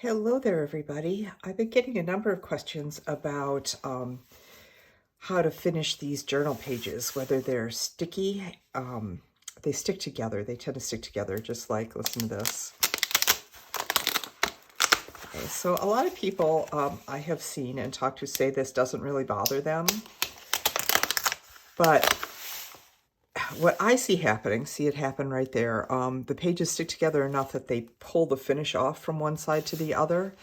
Hello there, everybody. I've been getting a number of questions about how to finish these journal pages, whether they're sticky. They stick together. They tend to stick together, just like, listen to this. Okay, so a lot of people I have seen and talked to say this doesn't really bother them. But what I see happening, see it happen right there, the pages stick together enough that they pull the finish off from one side to the other.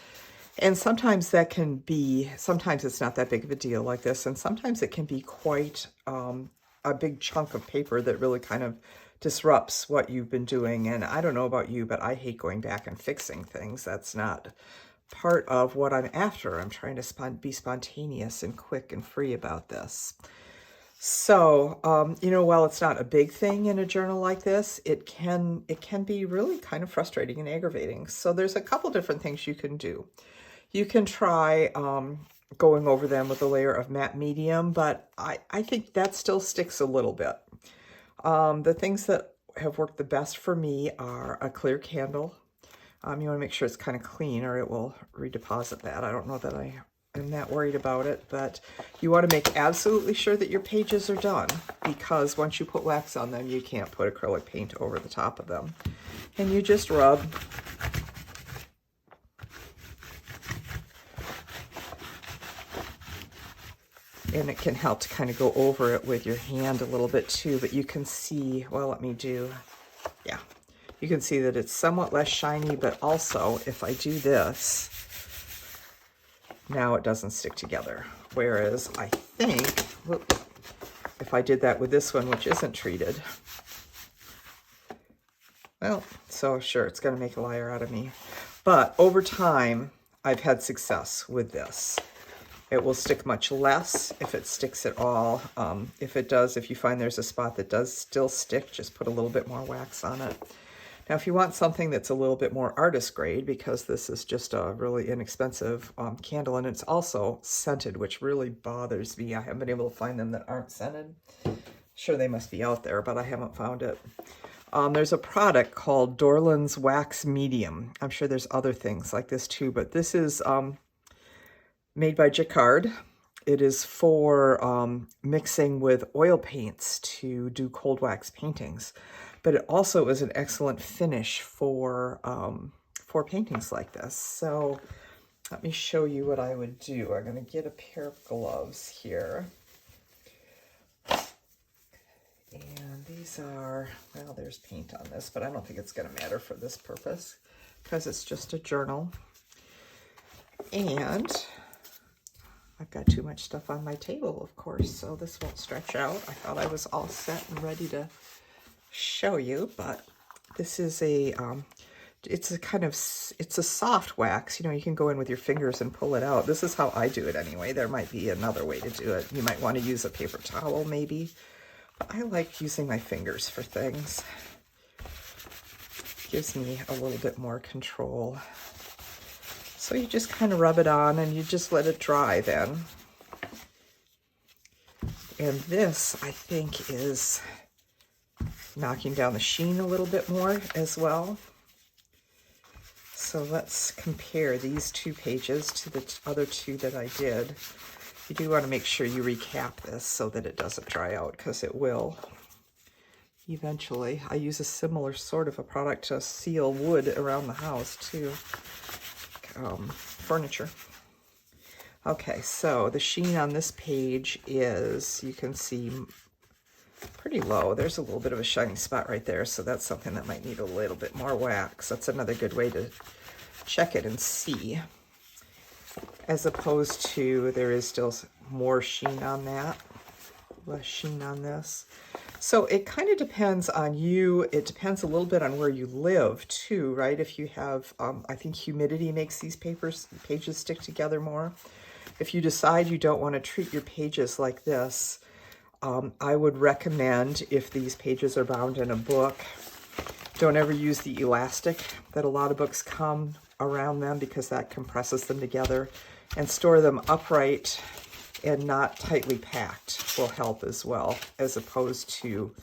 And sometimes that can be, sometimes it's not that big of a deal like this, and sometimes it can be quite a big chunk of paper that really kind of disrupts what you've been doing. And I don't know about you, but I hate going back and fixing things. That's not part of what I'm after. I'm trying to be spontaneous and quick and free about this. So, while it's not a big thing in a journal like this, it can be really kind of frustrating and aggravating. So there's a couple different things you can do. You can try going over them with a layer of matte medium, but I think that still sticks a little bit. The things that have worked the best for me are a clear candle. You want to make sure it's kind of clean or it will redeposit that. I don't know that I'm not worried about it, but you want to make absolutely sure that your pages are done, because once you put wax on them, you can't put acrylic paint over the top of them. And you just rub. And it can help to kind of go over it with your hand a little bit too, but you can see, well, you can see that it's somewhat less shiny, but also if I do this, now it doesn't stick together. Whereas I think, if I did that with this one, which isn't treated, well, so sure, it's gonna make a liar out of me. But over time, I've had success with this. It will stick much less if it sticks at all. If it does, if you find there's a spot that does still stick, just put a little bit more wax on it. Now, if you want something that's a little bit more artist grade, because this is just a really inexpensive candle, and it's also scented, which really bothers me. I haven't been able to find them that aren't scented. Sure, they must be out there, but I haven't found it. There's a product called Dorland's Wax Medium. I'm sure there's other things like this too, but this is made by Jacquard. It is for mixing with oil paints to do cold wax paintings, but it also is an excellent finish for paintings like this. So let me show you what I would do. I'm going to get a pair of gloves here. And these are, well, there's paint on this, but I don't think it's going to matter for this purpose because it's just a journal. And I've got too much stuff on my table, of course, so this won't stretch out. I thought I was all set and ready to show you, but this is it's a soft wax. You can go in with your fingers and pull it out. This is how I do it anyway. There might be another way to do it. You might want to use a paper towel maybe, but I like using my fingers for things. Gives me a little bit more control. So you just kind of rub it on and you just let it dry then. And this, I think, is knocking down the sheen a little bit more as well. So let's compare these two pages to the other two that I did. You do want to make sure you recap this so that it doesn't dry out, because it will eventually. I use a similar sort of a product to seal wood around the house too. Furniture. Okay, so the sheen on this page is, you can see, pretty low. There's a little bit of a shiny spot right there, so that's something that might need a little bit more wax. That's another good way to check it and see, as opposed to there is still more sheen on that, less sheen on this. So it kind of depends on you. It depends a little bit on where you live too, right? If you have, I think humidity makes these pages stick together more. If you decide you don't want to treat your pages like this, I would recommend, if these pages are bound in a book, don't ever use the elastic that a lot of books come around them, because that compresses them together, and store them upright and not tightly packed will help as well, as opposed to,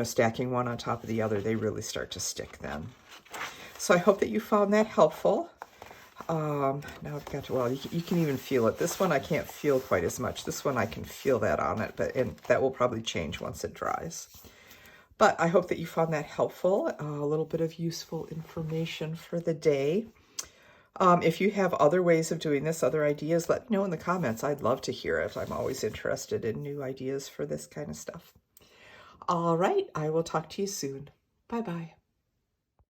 stacking one on top of the other. They really start to stick then. So I hope that you found that helpful. Now I've got to, well, you can even feel it. This one I can't feel quite as much. This one I can feel that on it, and that will probably change once it dries. But I hope that you found that helpful, a little bit of useful information for the day. If you have other ways of doing this, other ideas, let me know in the comments. I'd love to hear it. I'm always interested in new ideas for this kind of stuff. All right, I will talk to you soon. Bye-bye.